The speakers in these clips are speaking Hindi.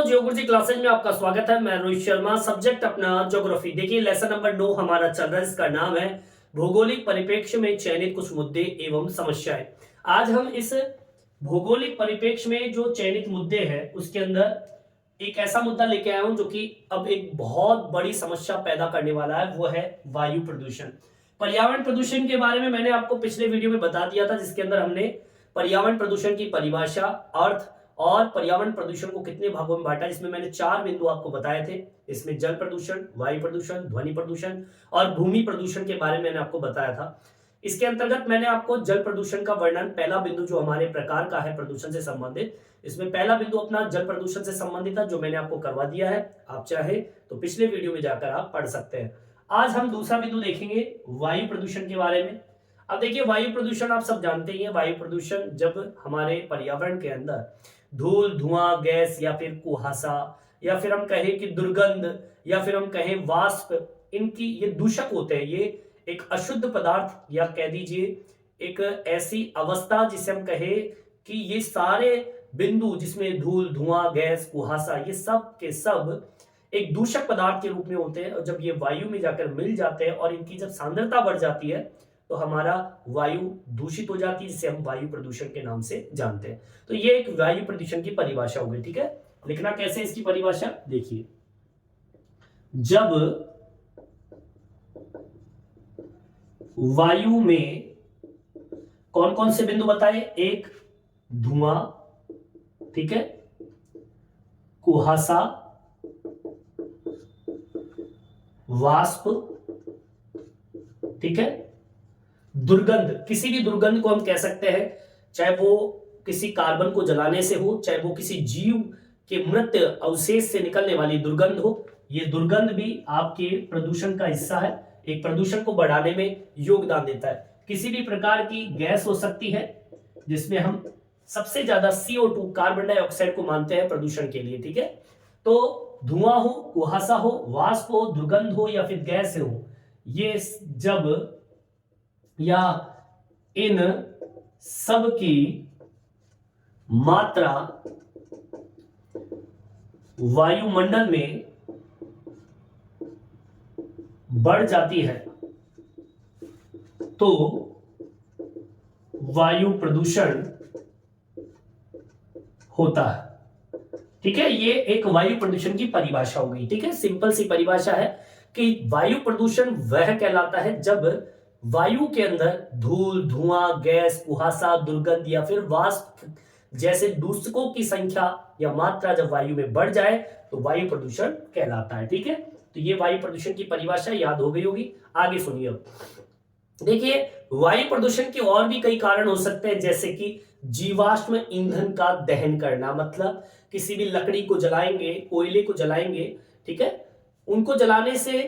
ज्योग्राफी क्लासेज में आपका स्वागत है। मैं रोहित शर्मा, सब्जेक्ट अपना ज्योग्राफी। देखिए लेसन नंबर 9 हमारा चल रहा है, इसका नाम है भौगोलिक परिप्रेक्ष्य में चयनित कुछ मुद्दे एवं समस्याएं। आज हम इस भौगोलिक परिप्रेक्ष्य में जो चयनित मुद्दे हैं उसके अंदर एक ऐसा मुद्दा लेके आया हूं जो कि अब एक बहुत बड़ी समस्या पैदा करने वाला है, वो है वायु प्रदूषण। पर्यावरण प्रदूषण के बारे में मैंने आपको पिछले वीडियो में बता दिया था, जिसके अंदर हमने पर्यावरण प्रदूषण की परिभाषा, अर्थ और पर्यावरण प्रदूषण को कितने भागों में बांटा, जिसमें मैंने 4 बिंदु आपको बताए थे। इसमें जल प्रदूषण, वायु प्रदूषण, ध्वनि प्रदूषण और भूमि प्रदूषण के बारे में मैंने आपको बताया था। इसके अंतर्गत मैंने आपको जल प्रदूषण का वर्णन, पहला बिंदु जो हमारे प्रकार का है प्रदूषण से संबंधित, इसमें पहला बिंदु अपना जल प्रदूषण से संबंधित था, जो मैंने आपको करवा दिया है। आप चाहे तो पिछले वीडियो में जाकर आप पढ़ सकते हैं। आज हम दूसरा बिंदु देखेंगे वायु प्रदूषण के बारे में। अब देखिए वायु प्रदूषण आप सब जानते ही हैं। वायु प्रदूषण जब हमारे पर्यावरण के अंदर धूल, धुआं, गैस या फिर कुहासा या फिर हम कहें कि दुर्गंध या फिर हम कहें वाष्प, इनकी ये दूषक होते हैं। ये एक अशुद्ध पदार्थ या कह दीजिए एक ऐसी अवस्था जिसे हम कहें कि ये सारे बिंदु जिसमें धूल, धुआं, गैस, कुहासा, ये सब के सब एक दूषक पदार्थ के रूप में होते हैं। और जब ये वायु में जाकर मिल जाते हैं और इनकी जब सांद्रता बढ़ जाती है तो हमारा वायु दूषित हो जाती है, जिसे हम वायु प्रदूषण के नाम से जानते हैं। तो ये एक वायु प्रदूषण की परिभाषा हो गई। ठीक है, लिखना कैसे इसकी परिभाषा देखिए। जब वायु में कौन कौन से बिंदु बताए? एक धुआं, ठीक है, कुहासा, वाष्प, ठीक है, दुर्गंध। किसी भी दुर्गंध को हम कह सकते हैं, चाहे वो किसी कार्बन को जलाने से हो, चाहे वो किसी जीव के मृत अवशेष से निकलने वाली दुर्गंध हो। ये दुर्गंध भी आपके प्रदूषण का हिस्सा है, एक प्रदूषण को बढ़ाने में योगदान देता है। किसी भी प्रकार की गैस हो सकती है, जिसमें हम सबसे ज्यादा CO2 कार्बन डाइऑक्साइड को मानते हैं प्रदूषण के लिए। ठीक है, तो धुआं हो, कुहासा हो, वाष्प हो, दुर्गंध हो या फिर गैस हो, ये जब या इन सब की मात्रा वायुमंडल में बढ़ जाती है तो वायु प्रदूषण होता है। ठीक है, ये एक वायु प्रदूषण की परिभाषा हो गई। ठीक है, सिंपल सी परिभाषा है कि वायु प्रदूषण वह कहलाता है जब वायु के अंदर धूल, धुआं, गैस, कुहासा, दुर्गंध या फिर वाष्प जैसे दूषकों की संख्या या मात्रा जब वायु में बढ़ जाए तो वायु प्रदूषण कहलाता है। ठीक है, तो ये वायु प्रदूषण की परिभाषा याद हो गई होगी। आगे सुनिए। अब देखिए वायु प्रदूषण के और भी कई कारण हो सकते हैं, जैसे कि जीवाश्म ईंधन का दहन करना, मतलब किसी भी लकड़ी को जलाएंगे, कोयले को जलाएंगे, ठीक है, उनको जलाने से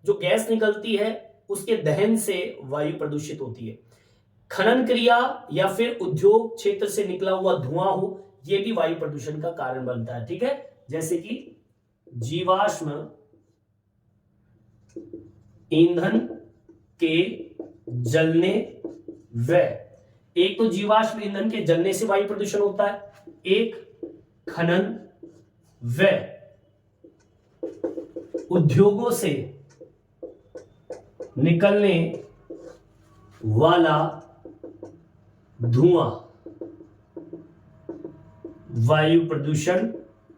जो गैस निकलती है उसके दहन से वायु प्रदूषित होती है। खनन क्रिया या फिर उद्योग क्षेत्र से निकला हुआ धुआं हो, यह भी वायु प्रदूषण का कारण बनता है। ठीक है, जैसे कि जीवाश्म ईंधन के जलने व एक तो जीवाश्म ईंधन के जलने से वायु प्रदूषण होता है, एक खनन व उद्योगों से निकलने वाला धुआं वायु प्रदूषण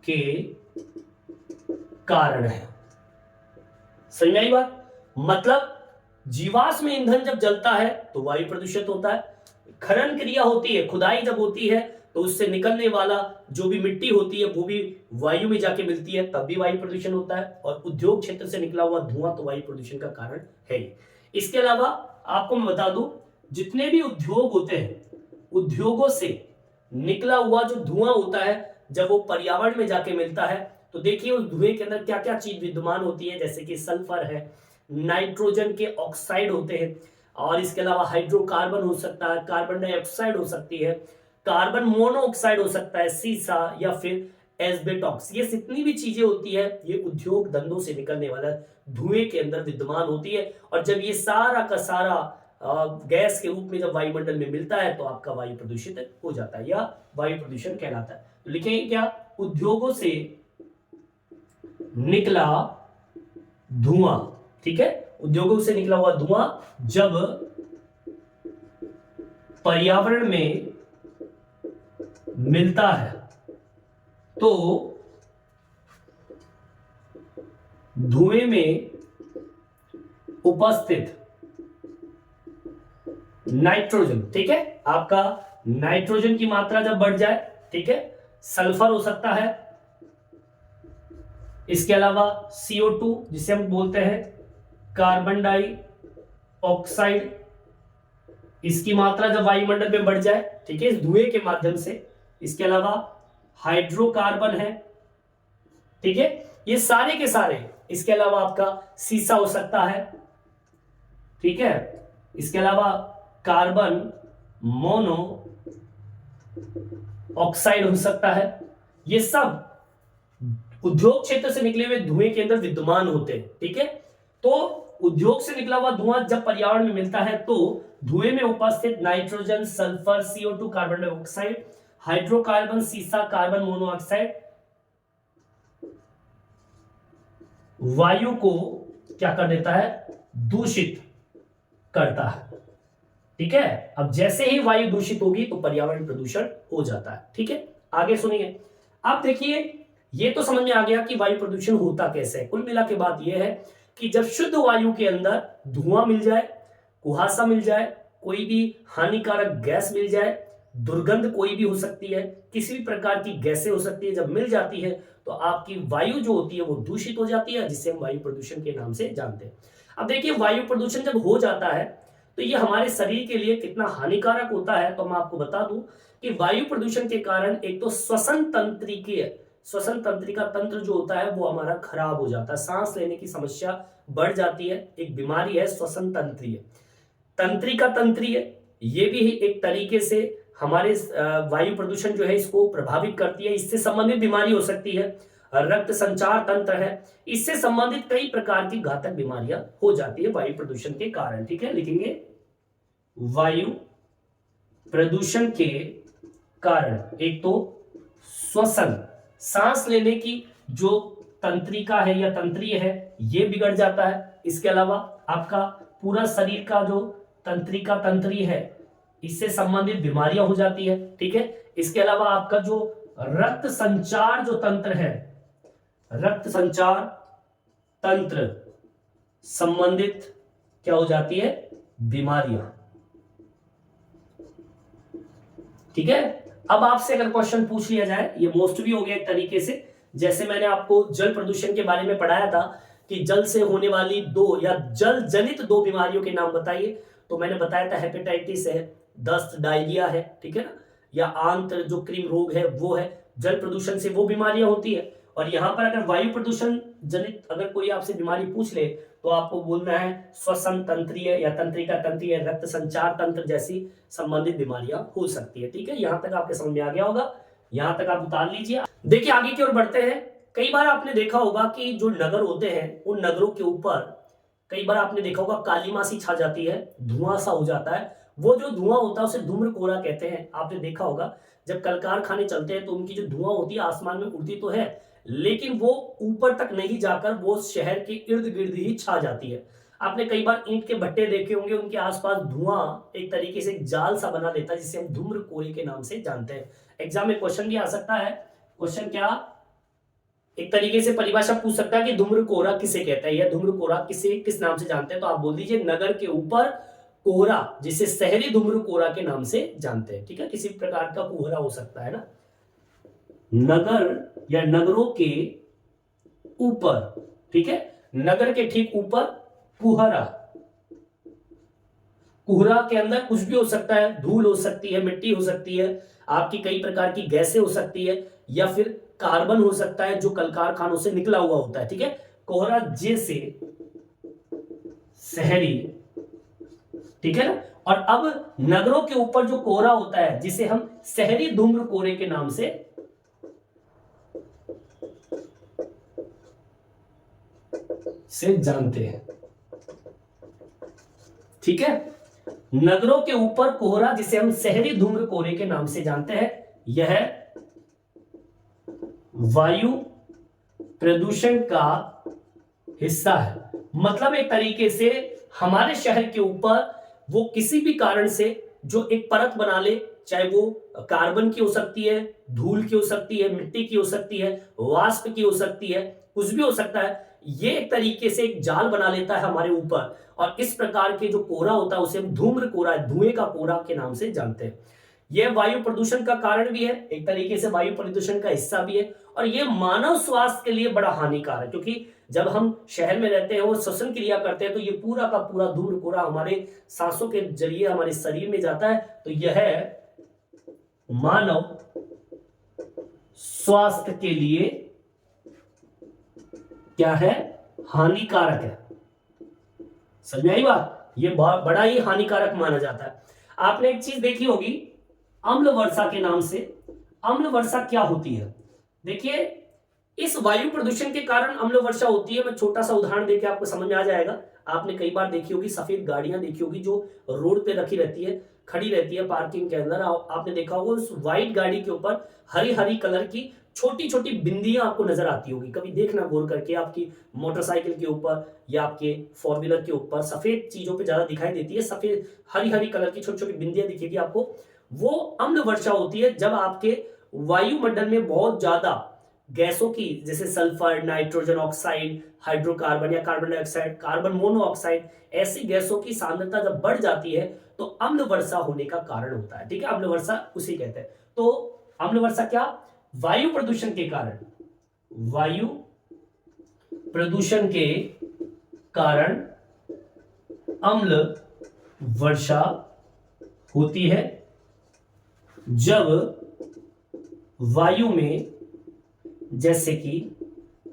के कारण है। समझ में आई बात? मतलब जीवाश्म ईंधन जब जलता है तो वायु प्रदूषित होता है, खनन क्रिया होती है, खुदाई जब होती है तो उससे निकलने वाला जो भी मिट्टी होती है वो भी वायु में जाके मिलती है, तब भी वायु प्रदूषण होता है। और उद्योग क्षेत्र से निकला हुआ धुआं तो वायु प्रदूषण का कारण है। इसके अलावा आपको मैं बता दूं, जितने भी उद्योग होते हैं, उद्योगों से निकला हुआ जो धुआं होता है जब वो पर्यावरण में जाके मिलता है तो देखिए उस धुएं के अंदर क्या क्या चीज विद्यमान होती है, जैसे कि सल्फर है, नाइट्रोजन के ऑक्साइड होते हैं, और इसके अलावा हाइड्रोकार्बन हो सकता है, कार्बन डाइऑक्साइड हो सकती है, कार्बन मोनोऑक्साइड हो सकता है, सीसा या फिर एस्बेटॉक्स। ये जितनी भी चीजें होती है ये उद्योग धंधों से निकलने वाला धुएं के अंदर विद्यमान होती है। और जब ये सारा का सारा गैस के रूप में जब वायुमंडल में मिलता है तो आपका वायु प्रदूषित हो जाता है या वायु प्रदूषण कहलाता है। तो लिखेंगे क्या? उद्योगों से निकला धुआं, ठीक है, उद्योगों से निकला हुआ धुआं जब पर्यावरण में मिलता है तो धुएं में उपस्थित नाइट्रोजन, ठीक है, आपका नाइट्रोजन की मात्रा जब बढ़ जाए, ठीक है, सल्फर हो सकता है, इसके अलावा CO2 जिसे हम बोलते हैं कार्बन डाइऑक्साइड, इसकी मात्रा जब वायुमंडल में बढ़ जाए, ठीक है, इस धुएं के माध्यम से, इसके अलावा हाइड्रोकार्बन है, ठीक है, ये सारे के सारे, इसके अलावा आपका सीसा हो सकता है, ठीक है, इसके अलावा कार्बन मोनो ऑक्साइड हो सकता है, ये सब उद्योग क्षेत्र से निकले हुए धुएं के अंदर विद्यमान होते हैं, ठीक है। तो उद्योग से निकला हुआ धुआं जब पर्यावरण में मिलता है तो धुएं में उपस्थित nitrogen, sulphur, CO2, carbon dioxide, hydrocarbon, सीसा, कार्बन मोनोऑक्साइड वायु को क्या कर देता है, दूषित करता है, ठीक है। अब जैसे ही वायु दूषित होगी तो पर्यावरण प्रदूषण हो जाता है, ठीक है। आगे सुनिए, आप देखिए, ये तो समझ में आ गया कि वायु प्रदूषण होता कैसे है। कुल मिला के बात यह है कि जब शुद्ध वायु के अंदर धुआं मिल जाए, कुहासा मिल जाए, कोई भी हानिकारक गैस मिल जाए, दुर्गंध कोई भी हो सकती है, किसी भी प्रकार की गैसें हो सकती है, जब मिल जाती है तो आपकी वायु जो होती है वो दूषित हो जाती है, जिसे हम वायु प्रदूषण के नाम से जानते हैं। अब देखिए, वायु प्रदूषण जब हो जाता है तो ये हमारे शरीर के लिए कितना हानिकारक होता है, तो मैं आपको बता दूं कि वायु प्रदूषण के कारण एक तो श्वसन तंत्रिका तंत्र जो होता है वो हमारा खराब हो जाता है, सांस लेने की समस्या बढ़ जाती है, एक बीमारी है श्वसन तंत्रिका तंत्रीय, ये भी एक तरीके से हमारे वायु प्रदूषण जो है इसको प्रभावित करती है, इससे संबंधित बीमारी हो सकती है। रक्त संचार तंत्र है, इससे संबंधित कई प्रकार की घातक बीमारियां हो जाती है वायु प्रदूषण के कारण, ठीक है। लिखेंगे वायु प्रदूषण के कारण एक तो श्वसन, सांस लेने की जो तंत्रिका है या तंत्रीय है ये बिगड़ जाता है, इसके अलावा आपका पूरा शरीर का जो तंत्रिका तंत्री है इससे संबंधित बीमारियां हो जाती है, ठीक है। इसके अलावा आपका जो रक्त संचार जो तंत्र है, रक्त संचार तंत्र संबंधित क्या हो जाती है, बीमारियां, ठीक है। अब आपसे अगर क्वेश्चन पूछ लिया जाए, ये मोस्ट भी हो गया एक तरीके से, जैसे मैंने आपको जल प्रदूषण के बारे में पढ़ाया था कि जल से होने वाली दो या जल जनित दो बीमारियों के नाम बताइए, तो मैंने बताया था हेपेटाइटिस है, दस्त डायरिया है, ठीक है ना, या आंत्र जो कृमि रोग है वो है, जल प्रदूषण से वो बीमारियां होती है। और यहां पर अगर वायु प्रदूषण जनित अगर कोई आपसे बीमारी पूछ ले तो आपको बोलना है श्वसन तंत्रीय या तंत्रिका तंत्रीय, रक्त संचार तंत्र जैसी संबंधित बीमारियां हो सकती है, ठीक है। यहां तक आपके समझ में आ गया होगा, यहां तक आप उतार लीजिए। देखिए आगे की ओर बढ़ते हैं। कई बार आपने देखा होगा कि जो नगर होते हैं उन नगरों के ऊपर कई बार आपने देखा होगा काली मासी छा जाती है, धुआं सा हो जाता है, वो जो धुआं होता है उसे धूम्र कोहरा कहते हैं। आपने देखा होगा जब कल कारखाने चलते हैं तो उनकी जो धुआं होती है आसमान में उड़ती तो है, लेकिन वो ऊपर तक नहीं जाकर वो शहर के इर्द गिर्द ही छा जाती है। आपने कई बार ईंट के भट्टे देखे होंगे, उनके आसपास धुआं एक तरीके से जाल सा बना देता है, जिसे हम धूम्र कोहरे के नाम से जानते हैं। एग्जाम में क्वेश्चन भी आ सकता है। क्वेश्चन क्या, एक तरीके से परिभाषा पूछ सकता है कि धूम्र कोहरा किसे कहता है या धूम्र कोहरा किसे किस नाम से जानते हैं, तो आप बोल दीजिए नगर के ऊपर कोहरा, जिसे शहरी धूम्र कोहरा के नाम से जानते हैं, ठीक है। किसी प्रकार का कोहरा हो सकता है ना, नगर या नगरों के ऊपर, ठीक है, नगर के ठीक ऊपर कुहरा, कुहरा के अंदर कुछ भी हो सकता है, धूल हो सकती है, मिट्टी हो सकती है, आपकी कई प्रकार की गैसें हो सकती है, या फिर कार्बन हो सकता है जो कल कारखानों से निकला हुआ होता है, ठीक है। कोहरा जैसे शहरी, ठीक है ना। और अब नगरों के ऊपर जो कोहरा होता है जिसे हम शहरी धूम्र कोहरे के नाम से जानते हैं, ठीक है। नगरों के ऊपर कोहरा जिसे हम शहरी धूम्र कोहरे के नाम से जानते हैं, यह वायु प्रदूषण का हिस्सा है। मतलब एक तरीके से हमारे शहर के ऊपर वो किसी भी कारण से जो एक परत बना ले, चाहे वो कार्बन की हो सकती है, धूल की हो सकती है, मिट्टी की हो सकती है, वाष्प की हो सकती है, कुछ भी हो सकता है, ये एक तरीके से एक जाल बना लेता है हमारे ऊपर। और इस प्रकार के जो कोहरा होता है उसे हम धूम्र कोहरा, धुएं का कोहरा के नाम से जानते हैं। यह वायु प्रदूषण का कारण भी है, एक तरीके से वायु प्रदूषण का हिस्सा भी है। और यह मानव स्वास्थ्य के लिए बड़ा हानिकारक है, क्योंकि जब हम शहर में रहते हैं और श्वसन क्रिया करते हैं तो ये पूरा का पूरा धूम्र कोहरा हमारे सांसों के जरिए हमारे शरीर में जाता है। तो यह मानव स्वास्थ्य के लिए क्या है, हानिकारक है। समझ में आई बात, ये बड़ा ही हानिकारक माना जाता है। आपने एक चीज देखी होगी अम्ल वर्षा के नाम से। अम्ल वर्षा क्या होती है? देखिए, इस वायु प्रदूषण के कारण अम्ल वर्षा होती है। मैं छोटा सा उदाहरण देके आपको समझ में आ जाएगा। आपने कई बार देखी होगी सफेद गाड़ियां देखी होगी जो रोड पे रखी रहती है, खड़ी रहती है पार्किंग के अंदर। आपने देखा होगा उस व्हाइट गाड़ी के ऊपर हरी हरी कलर की छोटी छोटी बिंदियां आपको नजर आती होगी। कभी देखना गौर करके, आपकी मोटरसाइकिल के ऊपर या आपके फोर व्हीलर के ऊपर सफेद चीजों पे ज्यादा दिखाई देती है, सफेद हरी हरी कलर की छोटी छोटी बिंदियां दिखेगी आपको। वो अम्ल वर्षा होती है जब आपके वायुमंडल में बहुत ज्यादा गैसों की, जैसे सल्फर, नाइट्रोजन ऑक्साइड, हाइड्रोकार्बन या कार्बन डाइऑक्साइड, कार्बन मोनोऑक्साइड, ऐसी गैसों की सांद्रता जब बढ़ जाती है तो अम्ल वर्षा होने का कारण होता है। ठीक है, अम्ल वर्षा उसे कहते हैं। तो अम्ल वर्षा क्या, वायु प्रदूषण के कारण, वायु प्रदूषण के कारण अम्ल वर्षा होती है जब वायु में जैसे कि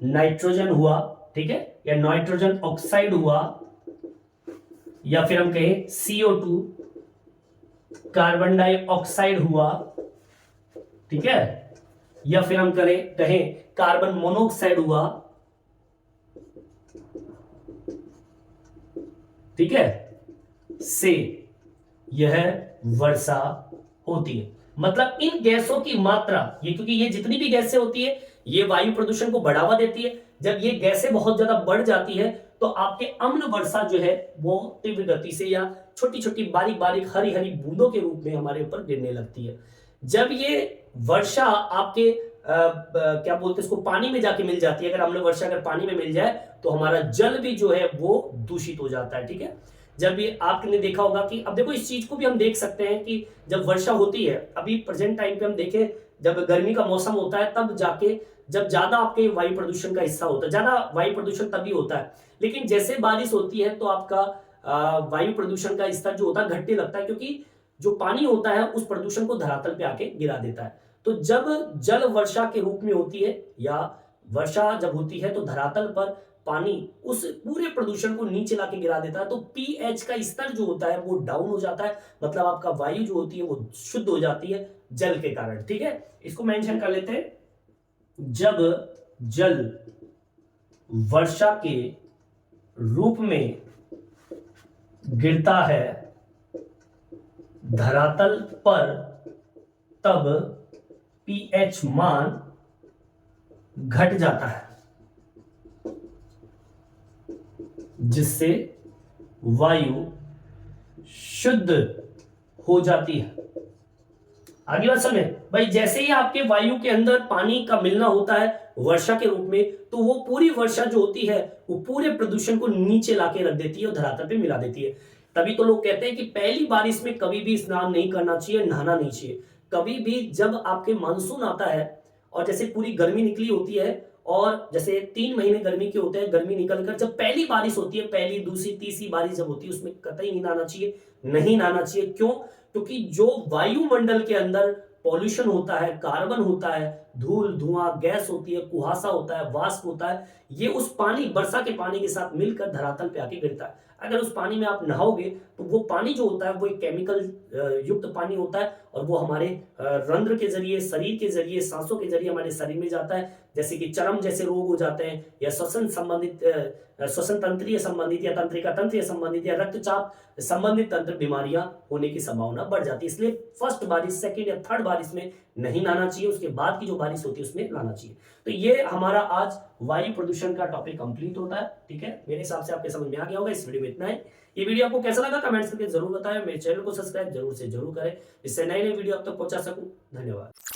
नाइट्रोजन हुआ, ठीक है, या नाइट्रोजन ऑक्साइड हुआ, या फिर हम कहें CO2 कार्बन डाइऑक्साइड हुआ, ठीक है, या फिर हम कहें कार्बन मोनोऑक्साइड हुआ, ठीक है, से यह वर्षा होती है। मतलब इन गैसों की मात्रा, ये क्योंकि ये जितनी भी गैसें होती है ये वायु प्रदूषण को बढ़ावा देती है। जब ये गैसें बहुत ज्यादा बढ़ जाती है तो आपके अम्ल वर्षा जो है वो तीव्र गति से या छोटी छोटी बारीक बारीक हरी हरी बूंदों के रूप में हमारे ऊपर गिरने लगती है। जब ये वर्षा आपके क्या बोलते हैं इसको, पानी में जाके मिल जाती है, अगर अम्ल वर्षा अगर पानी में मिल जाए तो हमारा जल भी जो है वो दूषित हो जाता है। ठीक है, जब ये आपने देखा होगा कि अब देखो इस चीज को भी हम देख सकते हैं कि जब वर्षा होती है, अभी प्रेजेंट टाइम पे हम देखें जब गर्मी का मौसम होता है तब जाके जब ज्यादा आपके वायु प्रदूषण का हिस्सा होता है, ज्यादा वायु प्रदूषण तभी होता है। लेकिन जैसे बारिश होती है तो आपका वायु प्रदूषण का स्तर जो होता है घटने लगता है, क्योंकि जो पानी होता है उस प्रदूषण को धरातल पे आके गिरा देता है। तो जब जल वर्षा के रूप में होती है या वर्षा जब होती है तो धरातल पर पानी उस पूरे प्रदूषण को नीचे लाके गिरा देता है। तो पीएच का स्तर जो होता है वो डाउन हो जाता है, मतलब आपका वायु जो होती है वो शुद्ध हो जाती है जल के कारण। ठीक है, इसको मेंशन कर लेते हैं। जब जल वर्षा के रूप में गिरता है धरातल पर तब पीएच मान घट जाता है, जिससे वायु शुद्ध हो जाती है। आगे बात समझे भाई, जैसे ही आपके वायु के अंदर पानी का मिलना होता है वर्षा के रूप में, तो वो पूरी वर्षा जो होती है वो पूरे प्रदूषण को नीचे लाके रख देती है और धरातल पे मिला देती है। तभी तो लोग कहते हैं कि पहली बारिश में कभी भी स्नान नहीं करना चाहिए, नहाना नहीं चाहिए। कभी भी जब आपके मानसून आता है और जैसे पूरी गर्मी निकली होती है और जैसे 3 महीने गर्मी के होते हैं, गर्मी निकलकर जब पहली बारिश होती है, पहली दूसरी तीसरी बारिश जब होती है, उसमें कतई नहीं नहाना चाहिए, नहीं नहाना चाहिए। क्यों? क्योंकि जो वायुमंडल के अंदर पॉल्यूशन होता है, कार्बन होता है, धूल धुआं गैस होती है, कुहासा होता है, वाष्प होता है, ये उस पानी वर्षा के पानी के साथ मिलकर धरातल पे आके गिरता है। अगर उस पानी में आप नहाओगे तो वो पानी जो होता है वो एक केमिकल युक्त पानी होता है और वो हमारे रंध्र के जरिए, शरीर के जरिए, सांसों के जरिए हमारे शरीर में जाता है, जैसे कि चरम जैसे रोग हो जाते हैं या श्वसन संबंधित, श्वसन तंत्रीय संबंधित या तंत्रिका तंत्रीय संबंधित या रक्तचाप संबंधित तंत्र बीमारियां होने की संभावना बढ़ जाती है। इसलिए फर्स्ट बारिश, सेकंड या थर्ड बारिश में नहीं नहाना चाहिए। उसके बाद की जो बारिश होती है उसमें लाना चाहिए। तो ये हमारा आज वायु प्रदूषण का टॉपिक कंप्लीट होता है। ठीक है, मेरे हिसाब से आपके समझ में आ गया होगा। इस वीडियो में इतना है। ये वीडियो आपको कैसा लगा कमेंट्स करके जरूर बताएं। मेरे चैनल को सब्सक्राइब जरूर से जरूर करें, इससे नई नई वीडियो आप तक पहुंचा सकूं। धन्यवाद।